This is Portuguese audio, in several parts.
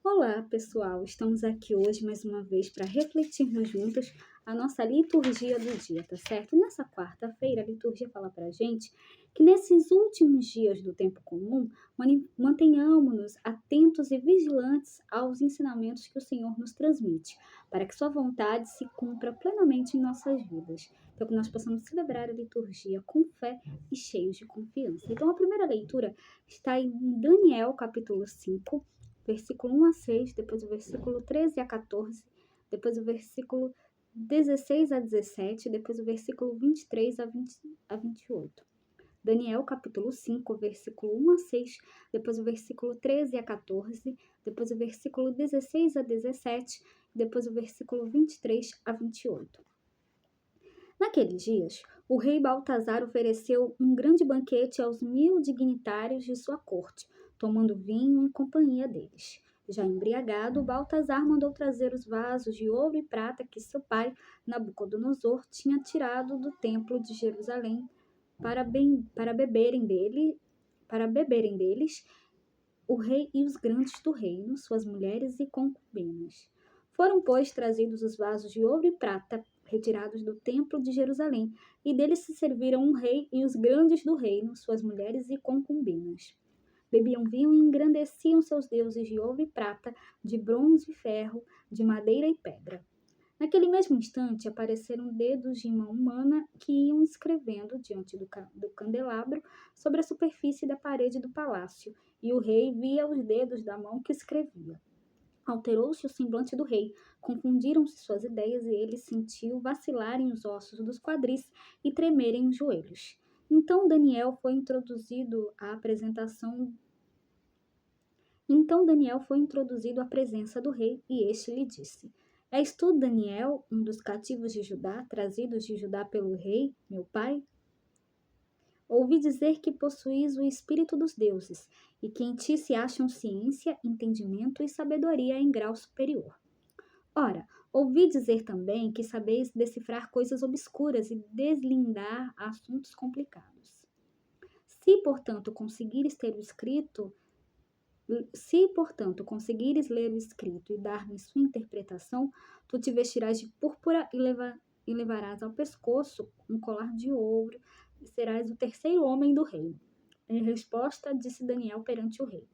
Olá, pessoal! Estamos aqui hoje mais uma vez para refletirmos juntos a nossa liturgia do dia, tá certo? Nessa quarta-feira, a liturgia fala para a gente que nesses últimos dias do tempo comum, mantenhamos-nos atentos e vigilantes aos ensinamentos que o Senhor nos transmite, para que Sua vontade se cumpra plenamente em nossas vidas. Então, que nós possamos celebrar a liturgia com fé e cheios de confiança. Então, a primeira leitura está em Daniel, capítulo 5, versículo 1 a 6, depois o versículo 13 a 14, depois o versículo 16 a 17, depois o versículo 23 a 28. Daniel, capítulo 5, versículo 1 a 6, depois o versículo 13 a 14, depois o versículo 16 a 17, depois o versículo 23 a 28. Naqueles dias, o rei Baltazar ofereceu um grande banquete aos 1000 dignitários de sua corte, tomando vinho em companhia deles. Já embriagado, Baltazar mandou trazer os vasos de ouro e prata que seu pai, Nabucodonosor, tinha tirado do templo de Jerusalém para beberem deles o rei e os grandes do reino, suas mulheres e concubinas. Foram, pois, trazidos os vasos de ouro e prata, retirados do templo de Jerusalém, e deles se serviram o rei e os grandes do reino, suas mulheres e concubinas. Bebiam vinho e engrandeciam seus deuses de ouro e prata, de bronze e ferro, de madeira e pedra. Naquele mesmo instante apareceram dedos de mão humana que iam escrevendo diante do candelabro sobre a superfície da parede do palácio, e o rei via os dedos da mão que escrevia. Alterou-se o semblante do rei, confundiram-se suas ideias e ele sentiu vacilarem os ossos dos quadris e tremerem os joelhos. Então Daniel foi introduzido à presença do rei e este lhe disse: És tu, Daniel, um dos cativos de Judá, trazidos de Judá pelo rei, meu pai? Ouvi dizer que possuís o espírito dos deuses, e que em ti se acham ciência, entendimento e sabedoria em grau superior. Ora, ouvi dizer também que sabeis decifrar coisas obscuras e deslindar assuntos complicados. Se, portanto, conseguires ler o escrito e dar-me sua interpretação, tu te vestirás de púrpura e levarás ao pescoço um colar de ouro, e serás o terceiro homem do reino. Em resposta, disse Daniel perante o rei: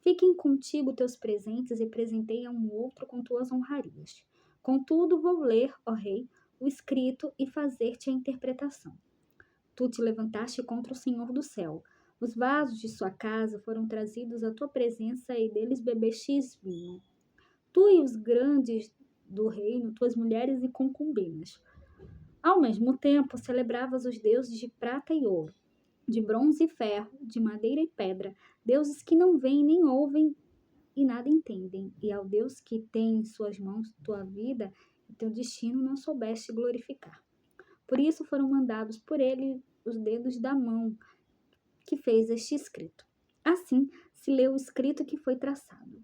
Fiquem contigo teus presentes e presenteie a um outro com tuas honrarias. Contudo, vou ler, ó rei, o escrito e fazer-te a interpretação. Tu te levantaste contra o Senhor do céu. Os vasos de sua casa foram trazidos à tua presença e deles bebestes vinho. Tu e os grandes do reino, tuas mulheres e concubinas. Ao mesmo tempo, celebravas os deuses de prata e ouro, de bronze e ferro, de madeira e pedra, deuses que não veem nem ouvem e nada entendem, e ao Deus que tem em suas mãos tua vida e teu destino não soubeste glorificar. Por isso foram mandados por ele os dedos da mão que fez este escrito. Assim se leu o escrito que foi traçado.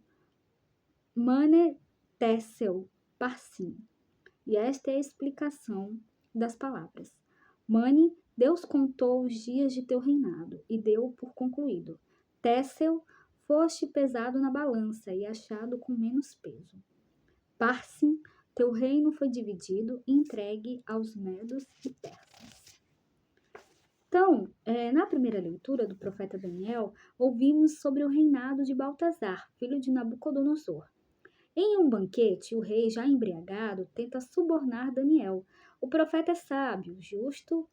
Mane teceu parsim. E esta é a explicação das palavras. Mane, Deus contou os dias de teu reinado e deu por concluído. Teceu, foste pesado na balança e achado com menos peso. Parsim, teu reino foi dividido e entregue aos medos e persas. Então, na primeira leitura do profeta Daniel, ouvimos sobre o reinado de Baltazar, filho de Nabucodonosor. Em um banquete, o rei, já embriagado, tenta subornar Daniel. O profeta é sábio, justo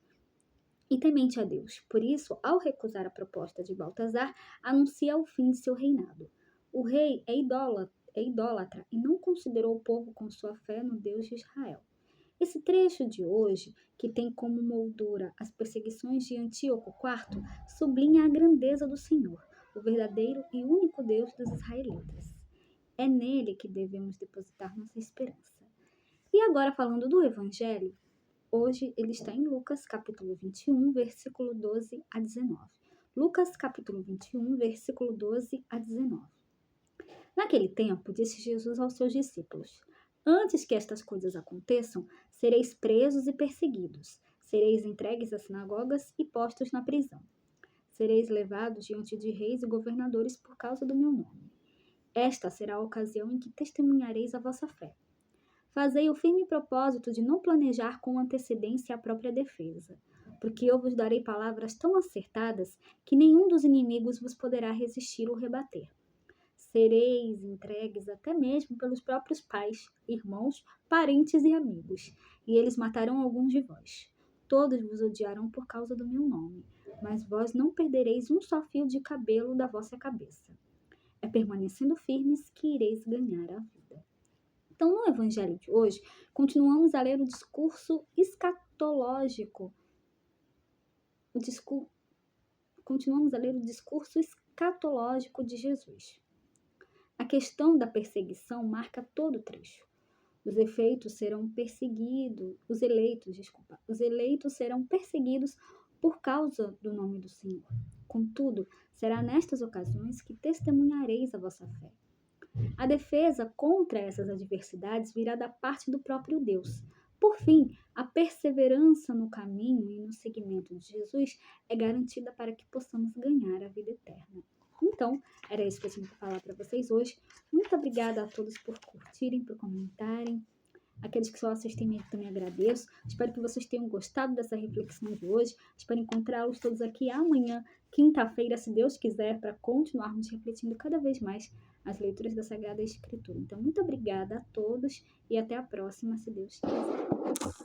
e temente a Deus. Por isso, ao recusar a proposta de Baltazar, anuncia o fim de seu reinado. O rei é idólatra e não considerou o povo com sua fé no Deus de Israel. Esse trecho de hoje, que tem como moldura as perseguições de Antíoco IV, sublinha a grandeza do Senhor, o verdadeiro e único Deus dos israelitas. É nele que devemos depositar nossa esperança. E agora, falando do Evangelho, hoje ele está em Lucas, capítulo 21, versículo 12 a 19. Lucas, capítulo 21, versículo 12 a 19. Naquele tempo, disse Jesus aos seus discípulos: Antes que estas coisas aconteçam, sereis presos e perseguidos, sereis entregues às sinagogas e postos na prisão. Sereis levados diante de reis e governadores por causa do meu nome. Esta será a ocasião em que testemunhareis a vossa fé. Fazei o firme propósito de não planejar com antecedência a própria defesa, porque eu vos darei palavras tão acertadas que nenhum dos inimigos vos poderá resistir ou rebater. Sereis entregues até mesmo pelos próprios pais, irmãos, parentes e amigos, e eles matarão alguns de vós. Todos vos odiarão por causa do meu nome, mas vós não perdereis um só fio de cabelo da vossa cabeça. É permanecendo firmes que ireis ganhar a vida. Então, no evangelho de hoje, continuamos a ler o discurso escatológico. Continuamos a ler o discurso escatológico de Jesus. A questão da perseguição marca todo o trecho. Os eleitos serão perseguidos por causa do nome do Senhor. Contudo, será nestas ocasiões que testemunhareis a vossa fé. A defesa contra essas adversidades virá da parte do próprio Deus. Por fim, a perseverança no caminho e no seguimento de Jesus é garantida para que possamos ganhar a vida eterna. Então, era isso que eu tinha que falar para vocês hoje. Muito obrigada a todos por curtirem, por comentarem. Aqueles que só assistem eu também agradeço. Espero que vocês tenham gostado dessa reflexão de hoje. Espero encontrá-los todos aqui amanhã, quinta-feira, se Deus quiser, para continuarmos refletindo cada vez mais as leituras da Sagrada Escritura. Então, muito obrigada a todos e até a próxima, se Deus quiser.